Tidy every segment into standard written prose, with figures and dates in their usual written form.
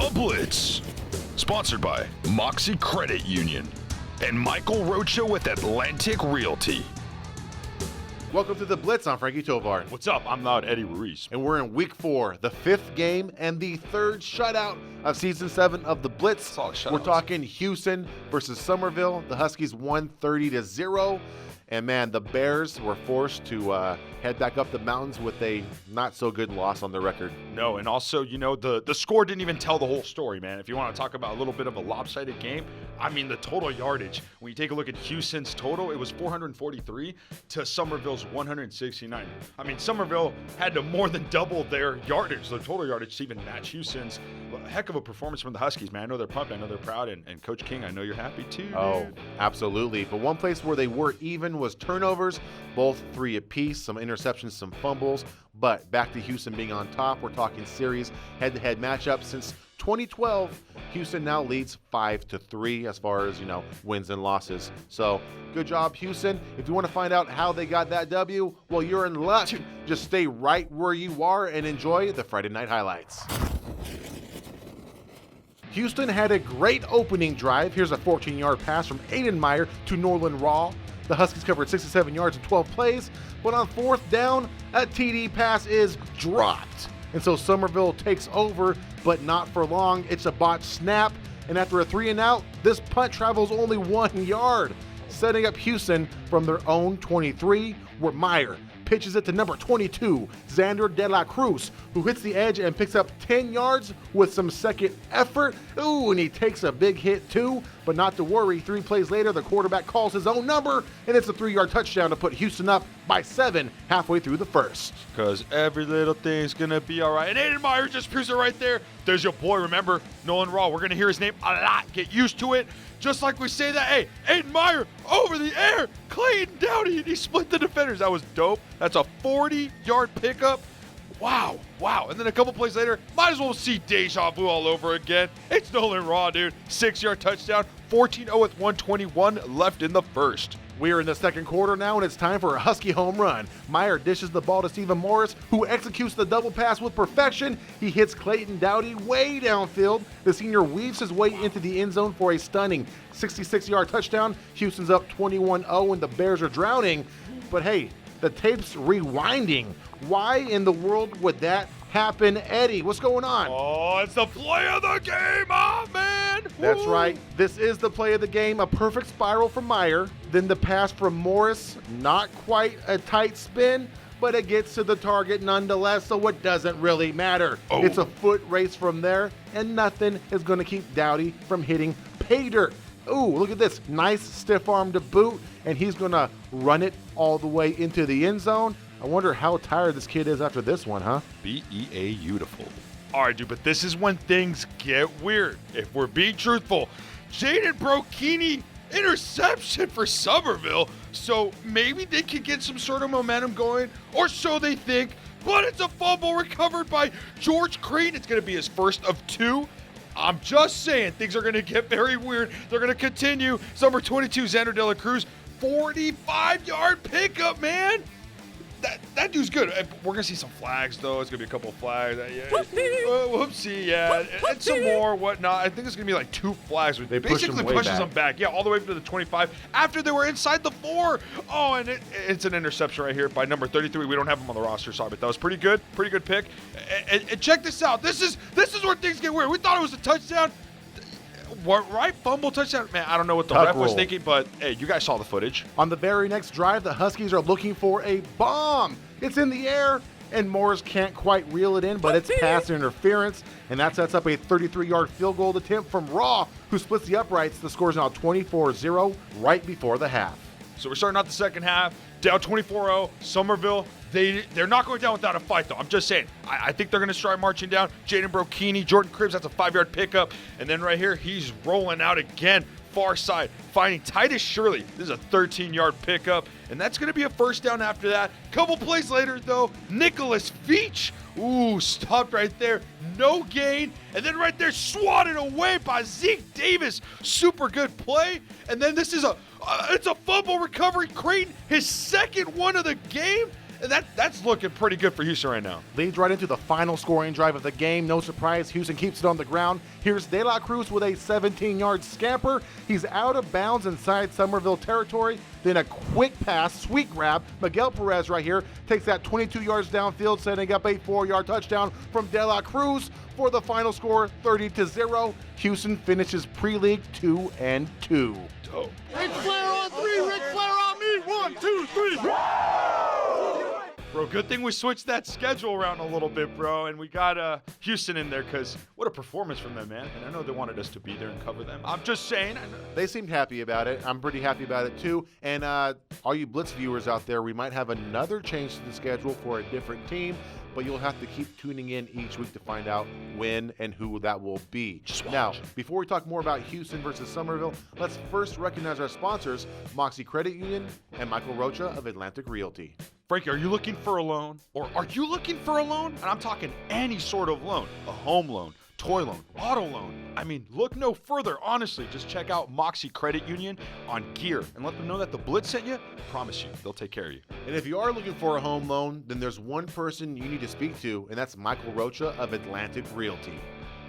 The Blitz, sponsored by Moxie Credit Union and Michael Rocha with Atlantic Realty. Welcome to The Blitz. I'm Frankie Tovar. What's up? I'm Loud Eddie Ruiz. And we're in week 4, the 5th game and the 3rd shutout of season 7 of The Blitz. We're talking Hughson versus Summerville. The Huskies won 30-0. And man, the Bears were forced to head back up the mountains with a not-so-good loss on their record. No, and also, you know, the score didn't even tell the whole story, man. If you want to talk about a little bit of a lopsided game, I mean, the total yardage, when you take a look at Hughson's total, it was 443 to Summerville's 169. I mean, Summerville had to more than double their yardage, their total yardage, to even match Hughson's. A heck of a performance from the Huskies, man. I know they're pumped. I know they're proud. And Coach King, I know you're happy too. Oh, absolutely. But one place where they were even was turnovers, both 3 apiece, some interceptions, some fumbles. But back to Hughson being on top. We're talking series head-to-head matchup. Since 2012, Hughson now leads 5-3 as far as, wins and losses. So good job, Hughson. If you want to find out how they got that W, well, you're in luck. Just stay right where you are and enjoy the Friday night highlights. Houston had a great opening drive. Here's a 14-yard pass from Aiden Meyer to Norland Raw. The Huskies covered 67 yards in 12 plays, but on 4th down, a TD pass is dropped. And so Summerville takes over, but not for long. It's a botched snap, and after a 3-and-out, this punt travels only 1 yard, setting up Houston from their own 23, where Meyer pitches it to number 22, Xander De La Cruz, who hits the edge and picks up 10 yards with some second effort. Ooh, and he takes a big hit too, but not to worry. 3 plays later, the quarterback calls his own number, and it's a 3-yard touchdown to put Houston up by 7 halfway through the first. Because every little thing's going to be all right. And Aiden Meyer just proves it right there. There's your boy, remember, Nolan Raw. We're going to hear his name a lot. Get used to it. Just like we say that, hey, Aiden Meyer over the air, Clayton Dowdy, and he split the defenders. That was dope. That's a 40-yard pickup. Wow. And then a couple plays later, might as well see deja vu all over again. It's Nolan Raw, dude. 6-yard touchdown, 14-0 with 121 left in the first. We're in the second quarter now, and it's time for a Husky home run. Meyer dishes the ball to Stephen Morris, who executes the double pass with perfection. He hits Clayton Dowdy way downfield. The senior weaves his way into the end zone for a stunning 66-yard touchdown. Houston's up 21-0, and the Bears are drowning. But hey, the tape's rewinding. Why in the world would that happen, Eddie? What's going on? Oh, it's the play of the game, man! That's Woo! right. This is the play of the game. A perfect spiral from Meyer. Then the pass from Morris. Not quite a tight spin, but it gets to the target nonetheless, so it doesn't really matter. Oh. It's a foot race from there, and nothing is going to keep Dowdy from hitting pay dirt. Ooh, look at this. Nice stiff arm to boot, and he's going to run it all the way into the end zone. I wonder how tired this kid is after this one, huh? beautiful. All right, dude, but this is when things get weird. If we're being truthful, Jaden Brokini interception for Summerville, so maybe they can get some sort of momentum going, or so they think, but it's a fumble recovered by George Crane. It's going to be his first of 2. I'm just saying, things are going to get very weird. They're going to continue. Number 22, Xander De La Cruz, 45-yard pickup, man. That dude's good. We're going to see some flags, though. It's going to be a couple of flags. Whoopsie, yeah. And some more, whatnot. I think it's going to be like 2 flags. They basically pushes them back. Yeah, all the way to the 25 after they were inside the 4. Oh, and it's an interception right here by number 33. We don't have him on the roster, sorry, but that was pretty good. Pretty good pick. And check this out. This is where things get weird. We thought it was a touchdown. Right? Fumble touchdown? Man, I don't know what the ref was thinking, but hey, you guys saw the footage. On the very next drive, the Huskies are looking for a bomb. It's in the air, and Morris can't quite reel it in, but it's pass interference, and that sets up a 33-yard field goal attempt from Raw, who splits the uprights. The score is now 24-0 right before the half. So we're starting out the second half, down 24-0. Summerville, they're not going down without a fight, though. I'm just saying. I think they're going to start marching down. Jaden Brokini, Jordan Cribbs, that's a 5-yard pickup. And then right here, he's rolling out again, far side, finding Titus Shirley. This is a 13-yard pickup, and that's going to be a first down after that. Couple plays later, though, Nicholas Veach, stopped right there. No gain. And then right there, swatted away by Zeke Davis. Super good play. And then this is it's a fumble recovery. Creighton, his second one of the game. That's looking pretty good for Hughson right now. Leads right into the final scoring drive of the game. No surprise, Hughson keeps it on the ground. Here's De La Cruz with a 17-yard scamper. He's out of bounds inside Summerville territory. Then a quick pass, sweet grab. Miguel Perez right here takes that 22 yards downfield, setting up a 4-yard touchdown from De La Cruz for the final score, 30-0. Hughson finishes pre-league 2-2. Dope. Ric Flair on 3, Ric Flair on me, 1, 2, 3. Bro, good thing we switched that schedule around a little bit, bro, and we got Hughson in there because what a performance from them, man. And I know they wanted us to be there and cover them. I'm just saying. They seemed happy about it. I'm pretty happy about it, too. And all you Blitz viewers out there, we might have another change to the schedule for a different team, but you'll have to keep tuning in each week to find out when and who that will be. Now, before we talk more about Hughson versus Summerville, let's first recognize our sponsors, Moxie Credit Union and Michael Rocha of Atlantic Realty. Frankie, are you looking for a loan? Or are you looking for a loan? And I'm talking any sort of loan. A home loan, toy loan, auto loan. I mean, look no further. Honestly, just check out Moxie Credit Union on gear and let them know that the Blitz sent you. I promise you, they'll take care of you. And if you are looking for a home loan, then there's one person you need to speak to, and that's Michael Rocha of Atlantic Realty.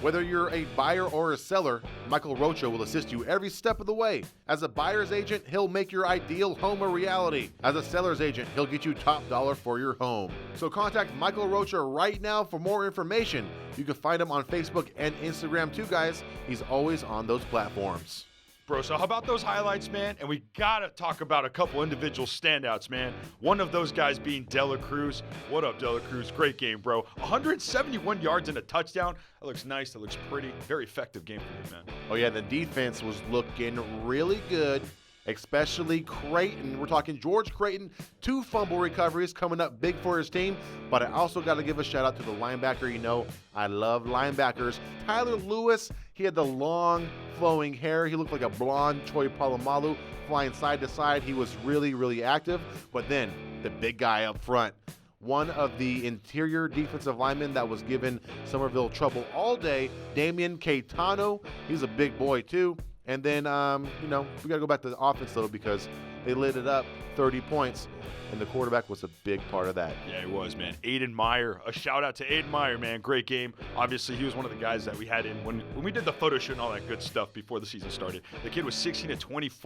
Whether you're a buyer or a seller, Michael Rocha will assist you every step of the way. As a buyer's agent, he'll make your ideal home a reality. As a seller's agent, he'll get you top dollar for your home. So contact Michael Rocha right now for more information. You can find him on Facebook and Instagram too, guys. He's always on those platforms. Bro, so how about those highlights, man? And we gotta talk about a couple individual standouts, man. One of those guys being De La Cruz. What up, De La Cruz? Great game, bro. 171 yards and a touchdown. That looks nice. That looks pretty. Very effective game for you, man. Oh, yeah, the defense was looking really good, especially Creighton. We're talking George Creighton, 2 fumble recoveries coming up big for his team. But I also got to give a shout out to the linebacker. You know, I love linebackers. Tyler Lewis, he had the long flowing hair. He looked like a blonde Troy Polamalu flying side to side. He was really, really active. But then the big guy up front, one of the interior defensive linemen that was giving Summerville trouble all day, Damian Caetano. He's a big boy too. And then, we got to go back to the offense, though, because they lit it up 30 points, and the quarterback was a big part of that. Yeah, he was, man. Aiden Meyer. A shout-out to Aiden Meyer, man. Great game. Obviously, he was one of the guys that we had in when we did the photo shoot and all that good stuff before the season started. The kid was 16-24,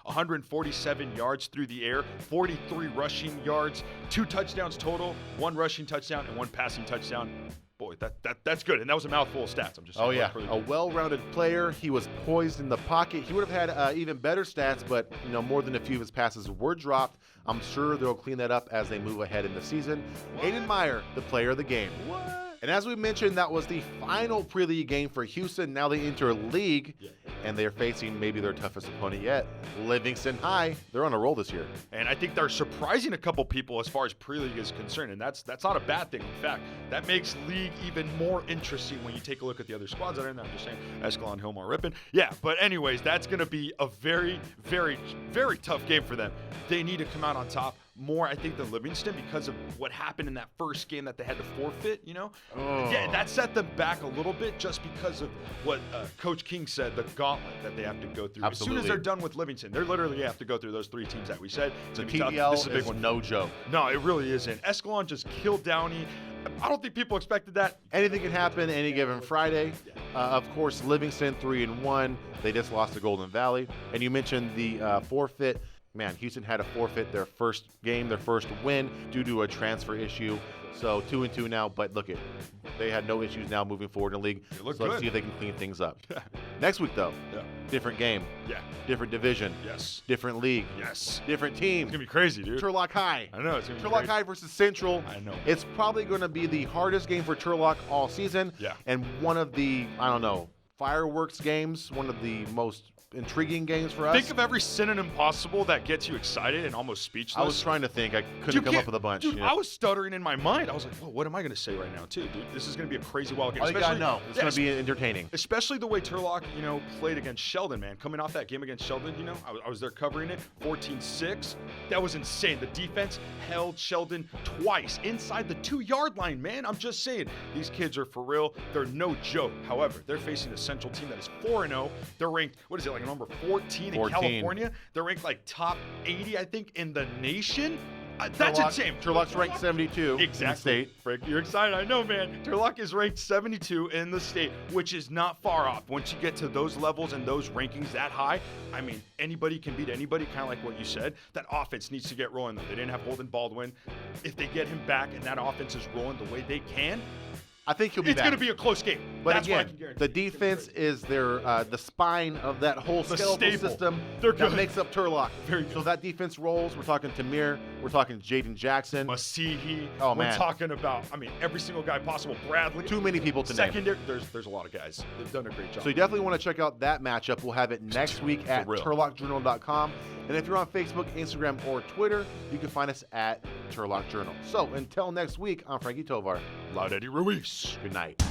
147 yards through the air, 43 rushing yards, 2 touchdowns total, 1 rushing touchdown and 1 passing touchdown. Boy, that's good, and that was a mouthful of stats. I'm just saying. Oh, yeah, a well-rounded player. He was poised in the pocket. He would have had even better stats, but more than a few of his passes were dropped. I'm sure they'll clean that up as they move ahead in the season. Aiden Meyer, the player of the game. What? And as we mentioned, that was the final pre-league game for Hughson. Now they enter league, and they're facing maybe their toughest opponent yet, Livingston High. They're on a roll this year. And I think they're surprising a couple people as far as pre-league is concerned, and that's not a bad thing. In fact, that makes league even more interesting when you take a look at the other squads that are in there. I'm just saying, Escalon, Hillmar, Ripon. Yeah, but anyways, that's going to be a very, very, very tough game for them. They need to come out on top more, I think, than Livingston because of what happened in that first game that they had to forfeit, Yeah, that set them back a little bit just because of what Coach King said, the gauntlet that they have to go through. Absolutely. As soon as they're done with Livingston, they literally have to go through those 3 teams that we said. The TDL this is a big one. no joke. No, it really isn't. Escalon just killed Downey. I don't think people expected that. Anything can happen any given Friday. Of course, Livingston 3-1. They just lost to Golden Valley. And you mentioned the forfeit. Man, Hughson had to forfeit their first game, their first win, due to a transfer issue. So 2-2 now, but look, they had no issues now moving forward in the league. So let's see if they can clean things up. Next week, though, different game. Yeah. Different division. Yes. Different league. Yes. Different team. It's going to be crazy, dude. Turlock High. I know. It's going to be Turlock crazy. High versus Central. I know. It's probably going to be the hardest game for Turlock all season. Yeah. And one of the, fireworks games, one of the most intriguing games for us. Think of every synonym possible that gets you excited and almost speechless. I was trying to think. I couldn't come up with a bunch. Dude, I was stuttering in my mind. I was like, what am I going to say right now, too, dude? This is going to be a crazy wild game. Oh, you gotta know. It's going to be entertaining. Especially the way Turlock, played against Sheldon, man. Coming off that game against Sheldon, I was there covering it, 14-6. That was insane. The defense held Sheldon twice inside the 2-yard line, man. I'm just saying, these kids are for real. They're no joke. However, they're facing a Central team that is 4-0. They're ranked, number 14 in California. They're ranked like top 80, I think, in the nation. That's insane. Turlock's ranked 72 in the Exactly. state. Frank, you're excited. I know, man. Turlock is ranked 72 in the state, which is not far off. Once you get to those levels and those rankings that high, I mean, anybody can beat anybody, kind of like what you said. That offense needs to get rolling, though. They didn't have Holden Baldwin. If they get him back and that offense is rolling the way they can, I think he'll be it's back. going to be a close game. But That's what I again, can guarantee. the defense is their the spine of that whole skeletal staple. system They're that good. makes up Turlock. Very good. So that defense rolls. We're talking Tamir. We're talking Jaden Jackson. Masihi. Oh, We're man. talking about, I mean, every single guy possible. Bradley. Too many people to name. Secondary. There's a lot of guys. They've done a great job. So you definitely want to check out that matchup. We'll have it next week at real. turlockjournal.com. And if you're on Facebook, Instagram, or Twitter, you can find us at Turlock Journal. So until next week, I'm Frankie Tovar. Loud Eddie Ruiz. Good night.